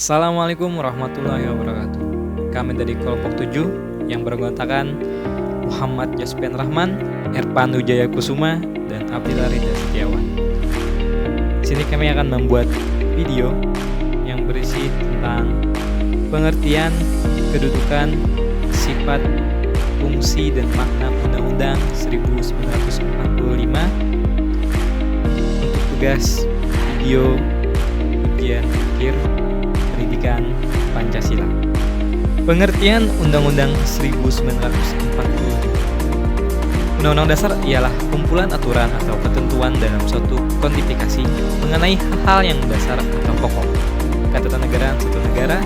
Assalamualaikum warahmatullahi wabarakatuh. Kami dari kelompok 7 yang beranggotakan Muhammad Yaspian Rahman, Erpan Wijaya Kusuma, dan Abdillah Rida Setiawan. Di sini kami akan membuat video yang berisi tentang pengertian, kedudukan, sifat, fungsi, dan makna Undang-Undang 1945 untuk tugas video ujian akhir pendidikan Pancasila. Pengertian Undang-Undang 1945. Undang-Undang Dasar ialah kumpulan aturan atau ketentuan dalam suatu kodifikasi mengenai hal-hal yang mendasar atau pokok ketatanegaraan suatu negara,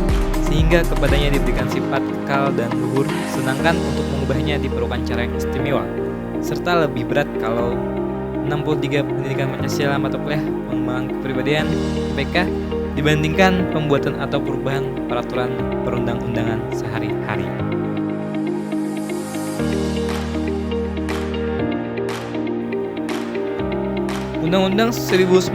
sehingga kepadanya diberikan sifat kekal dan luhur, sedangkan untuk mengubahnya diperlukan cara yang istimewa serta lebih berat kalau 63 Pendidikan Pancasila mata kuliah pengembangan kepribadian (PK) dibandingkan pembuatan atau perubahan peraturan perundang-undangan sehari-hari. Undang-Undang 1945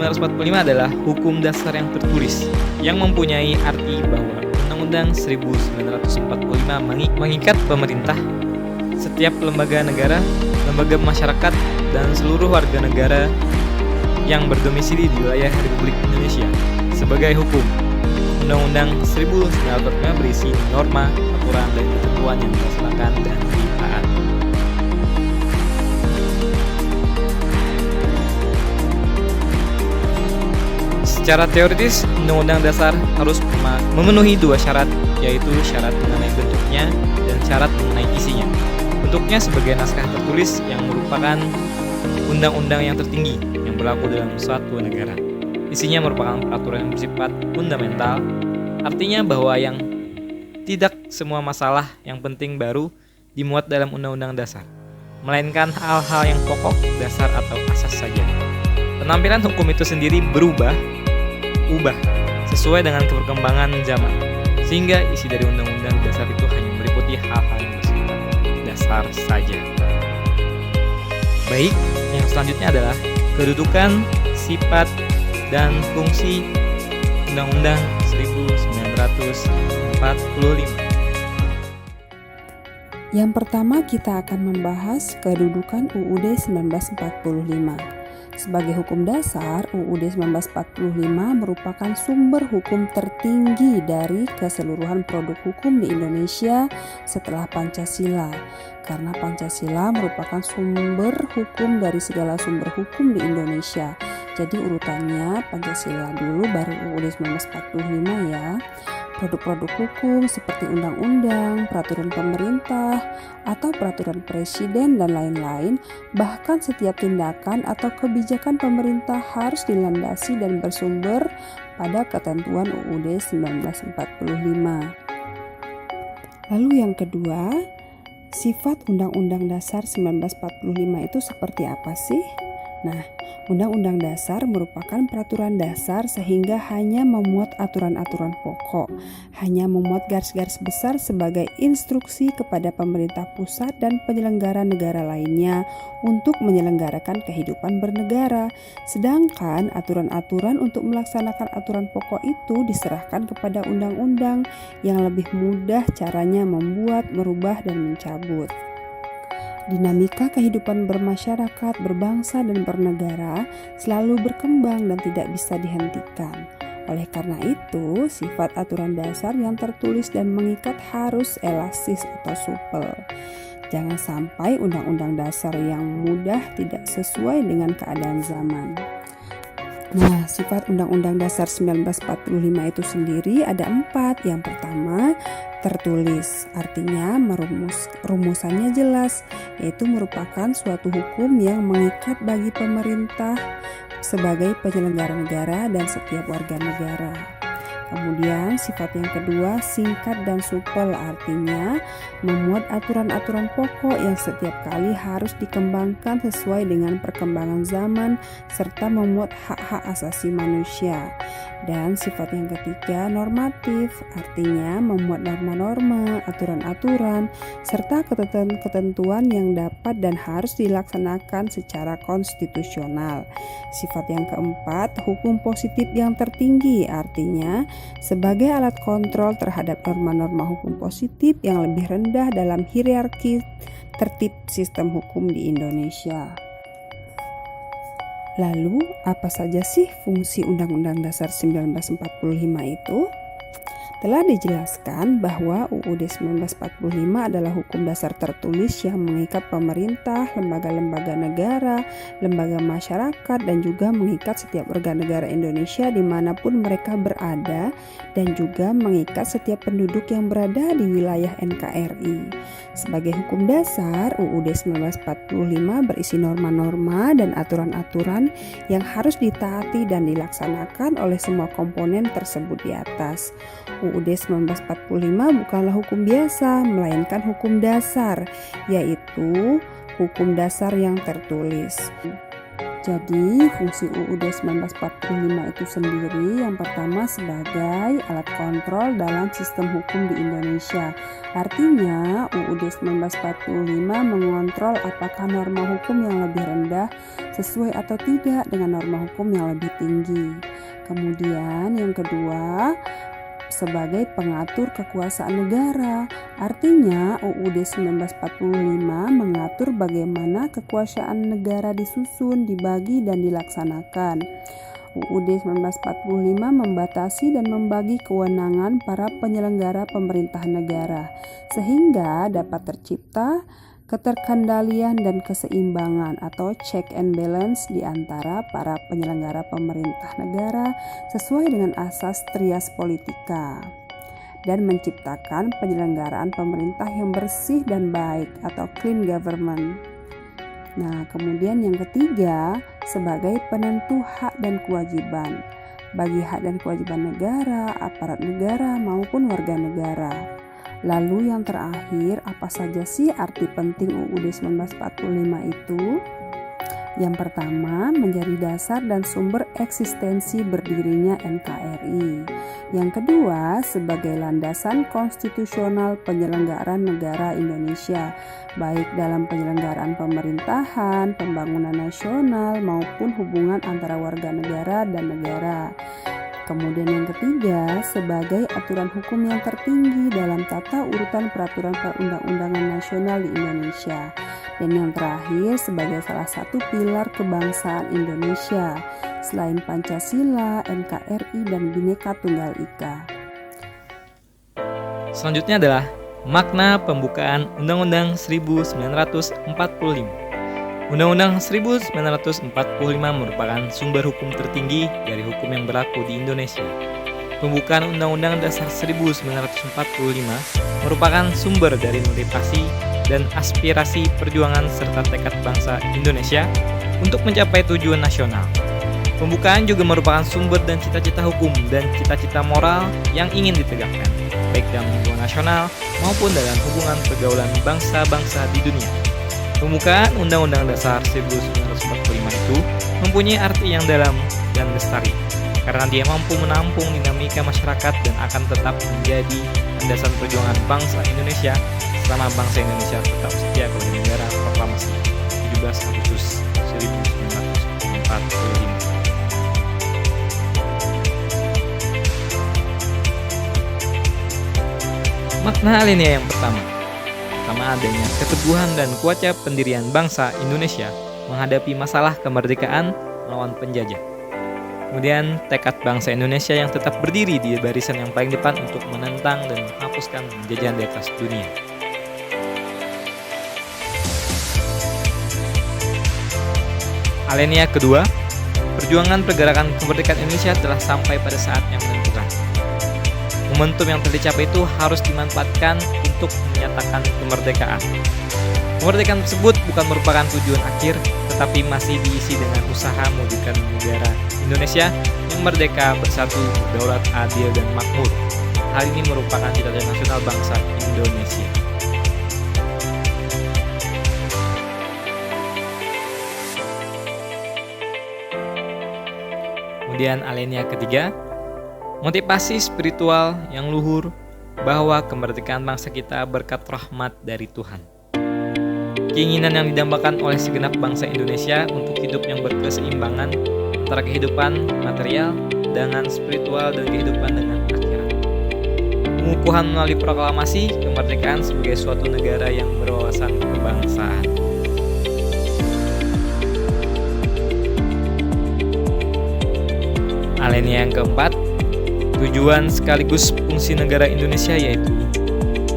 adalah hukum dasar yang tertulis yang mempunyai arti bahwa Undang-Undang 1945 mengikat pemerintah, setiap lembaga negara, lembaga masyarakat, dan seluruh warga negara yang berdomisili di wilayah Republik Indonesia sebagai hukum. Undang-Undang 1945 berisi norma, aturan, dan ketentuan yang dilaksanakan dan ditaati. Secara teoritis, Undang-Undang Dasar harus memenuhi dua syarat, yaitu syarat mengenai bentuknya dan syarat mengenai isinya. Bentuknya sebagai naskah tertulis yang merupakan undang-undang yang tertinggi yang berlaku dalam suatu negara. Isinya merupakan peraturan yang bersifat fundamental, artinya bahwa yang tidak semua masalah yang penting baru dimuat dalam Undang-Undang Dasar, melainkan hal-hal yang pokok, dasar, atau asas saja. Penampilan hukum itu sendiri berubah sesuai dengan perkembangan zaman, sehingga isi dari Undang-Undang Dasar itu hanya meliputi hal-hal yang bersifat dasar saja. Baik, yang selanjutnya adalah kedudukan, sifat, dan fungsi Undang-Undang 1945. Yang pertama kita akan membahas kedudukan UUD 1945. Sebagai hukum dasar, UUD 1945 merupakan sumber hukum tertinggi dari keseluruhan produk hukum di Indonesia setelah Pancasila. Karena Pancasila merupakan sumber hukum dari segala sumber hukum di Indonesia. Jadi urutannya Pancasila dulu baru UUD 1945 ya. Produk-produk hukum seperti undang-undang, peraturan pemerintah, atau peraturan presiden dan lain-lain, bahkan setiap tindakan atau kebijakan pemerintah harus dilandasi dan bersumber pada ketentuan UUD 1945. Lalu yang kedua, sifat Undang-Undang Dasar 1945 itu seperti apa sih? Nah, Undang-Undang Dasar merupakan peraturan dasar sehingga hanya memuat aturan-aturan pokok, hanya memuat garis-garis besar sebagai instruksi kepada pemerintah pusat dan penyelenggara negara lainnya untuk menyelenggarakan kehidupan bernegara. Sedangkan aturan-aturan untuk melaksanakan aturan pokok itu diserahkan kepada undang-undang yang lebih mudah caranya membuat, merubah, dan mencabut. Dinamika kehidupan bermasyarakat, berbangsa, dan bernegara selalu berkembang dan tidak bisa dihentikan. Oleh karena itu, sifat aturan dasar yang tertulis dan mengikat harus elastis atau supel. Jangan sampai undang-undang dasar yang mudah tidak sesuai dengan keadaan zaman. Nah, sifat Undang-Undang Dasar 1945 itu sendiri ada 4. Yang pertama, tertulis, artinya rumusannya jelas, yaitu merupakan suatu hukum yang mengikat bagi pemerintah sebagai penyelenggara negara dan setiap warga negara. Kemudian sifat yang kedua, singkat dan supel, artinya memuat aturan-aturan pokok yang setiap kali harus dikembangkan sesuai dengan perkembangan zaman serta memuat hak-hak asasi manusia. Dan sifat yang ketiga, normatif, artinya memuat norma-norma, aturan-aturan, serta ketentuan yang dapat dan harus dilaksanakan secara konstitusional. Sifat yang keempat, hukum positif yang tertinggi, artinya sebagai alat kontrol terhadap norma-norma hukum positif yang lebih rendah dalam hierarki tertib sistem hukum di Indonesia. Lalu, apa saja sih fungsi Undang-Undang Dasar 1945 itu? Telah dijelaskan bahwa UUD 1945 adalah hukum dasar tertulis yang mengikat pemerintah, lembaga-lembaga negara, lembaga masyarakat, dan juga mengikat setiap warga negara Indonesia dimanapun mereka berada, dan juga mengikat setiap penduduk yang berada di wilayah NKRI. Sebagai hukum dasar, UUD 1945 berisi norma-norma dan aturan-aturan yang harus ditaati dan dilaksanakan oleh semua komponen tersebut di atas. UUD 1945 bukanlah hukum biasa, melainkan hukum dasar, yaitu hukum dasar yang tertulis. Jadi, fungsi UUD 1945 itu sendiri yang pertama sebagai alat kontrol dalam sistem hukum di Indonesia. Artinya, UUD 1945 mengontrol apakah norma hukum yang lebih rendah sesuai atau tidak dengan norma hukum yang lebih tinggi. Kemudian yang kedua, sebagai pengatur kekuasaan negara. Artinya UUD 1945 mengatur bagaimana kekuasaan negara disusun, dibagi, dan dilaksanakan. UUD 1945 membatasi dan membagi kewenangan para penyelenggara pemerintahan negara sehingga dapat tercipta keterkendalian dan keseimbangan atau check and balance di antara para penyelenggara pemerintah negara sesuai dengan asas trias politika dan menciptakan penyelenggaraan pemerintah yang bersih dan baik atau clean government. Nah, kemudian yang ketiga sebagai penentu hak dan kewajiban bagi hak dan kewajiban negara, aparat negara maupun warga negara. Lalu yang terakhir, apa saja sih arti penting UUD 1945 itu? Yang pertama, menjadi dasar dan sumber eksistensi berdirinya NKRI. Yang kedua, sebagai landasan konstitusional penyelenggaraan negara Indonesia, baik dalam penyelenggaraan pemerintahan, pembangunan nasional, maupun hubungan antara warga negara dan negara. Kemudian yang ketiga, sebagai aturan hukum yang tertinggi dalam tata urutan peraturan perundang-undangan nasional di Indonesia. Dan yang terakhir, sebagai salah satu pilar kebangsaan Indonesia, selain Pancasila, NKRI, dan Bhinneka Tunggal Ika. Selanjutnya adalah makna pembukaan Undang-Undang 1945. Undang-Undang 1945 merupakan sumber hukum tertinggi dari hukum yang berlaku di Indonesia. Pembukaan Undang-Undang Dasar 1945 merupakan sumber dari motivasi dan aspirasi perjuangan serta tekad bangsa Indonesia untuk mencapai tujuan nasional. Pembukaan juga merupakan sumber dan cita-cita hukum dan cita-cita moral yang ingin ditegakkan, baik dalam hubungan nasional maupun dalam hubungan pergaulan bangsa-bangsa di dunia. Pembukaan Undang-Undang Dasar 1945 itu mempunyai arti yang dalam dan lestari, karena dia mampu menampung dinamika masyarakat dan akan tetap menjadi landasan perjuangan bangsa Indonesia selama bangsa Indonesia tetap setia kepada negara proklamasi 17 Agustus 1945. Makna alinea yang pertama adanya keteguhan dan kuatnya pendirian bangsa Indonesia menghadapi masalah kemerdekaan melawan penjajah. Kemudian tekad bangsa Indonesia yang tetap berdiri di barisan yang paling depan untuk menentang dan menghapuskan penjajahan di atas dunia. Alinea kedua, perjuangan pergerakan kemerdekaan Indonesia telah sampai pada saat yang menentukan. Momentum yang telah dicapai itu harus dimanfaatkan untuk menyatakan kemerdekaan. Kemerdekaan tersebut bukan merupakan tujuan akhir, tetapi masih diisi dengan usaha mewujudkan negara Indonesia yang merdeka, bersatu, berdaulat, adil, dan makmur. Hal ini merupakan cita-cita nasional bangsa Indonesia. Kemudian alinea ketiga, motivasi spiritual yang luhur bahwa kemerdekaan bangsa kita berkat rahmat dari Tuhan. Keinginan yang didambakan oleh segenap bangsa Indonesia untuk hidup yang berkeseimbangan antara kehidupan material dengan spiritual dan kehidupan dengan akhirat. Pengukuhan melalui proklamasi kemerdekaan sebagai suatu negara yang berwawasan kebangsaan. Alinea yang keempat, tujuan sekaligus fungsi negara Indonesia yaitu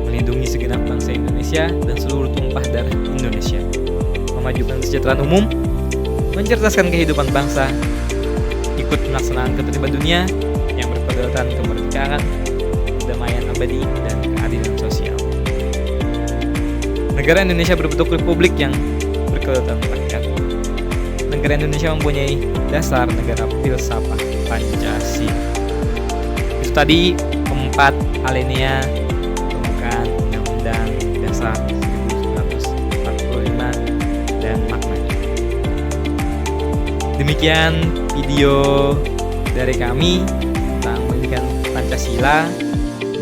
melindungi segenap bangsa Indonesia dan seluruh tumpah darah Indonesia, memajukan kesejahteraan umum, mencerdaskan kehidupan bangsa, ikut melaksanakan ketertiban dunia yang berkedaulatan, kemerdekaan, kedamaian abadi, dan keadilan sosial. Negara Indonesia berbentuk republik yang berkedaulatan rakyat. Negara Indonesia mempunyai dasar negara filsafat Pancasila. Itu tadi 4 alinea pembukaan Undang-Undang Dasar 1945 dan maknanya. Demikian video dari kami tentang pendidikan Pancasila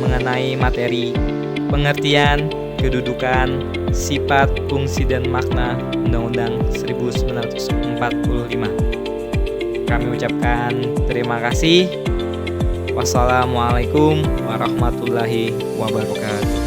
mengenai materi pengertian, kedudukan, sifat, fungsi, dan makna Undang-Undang 1945. Kami ucapkan terima kasih. Wassalamualaikum warahmatullahi wabarakatuh.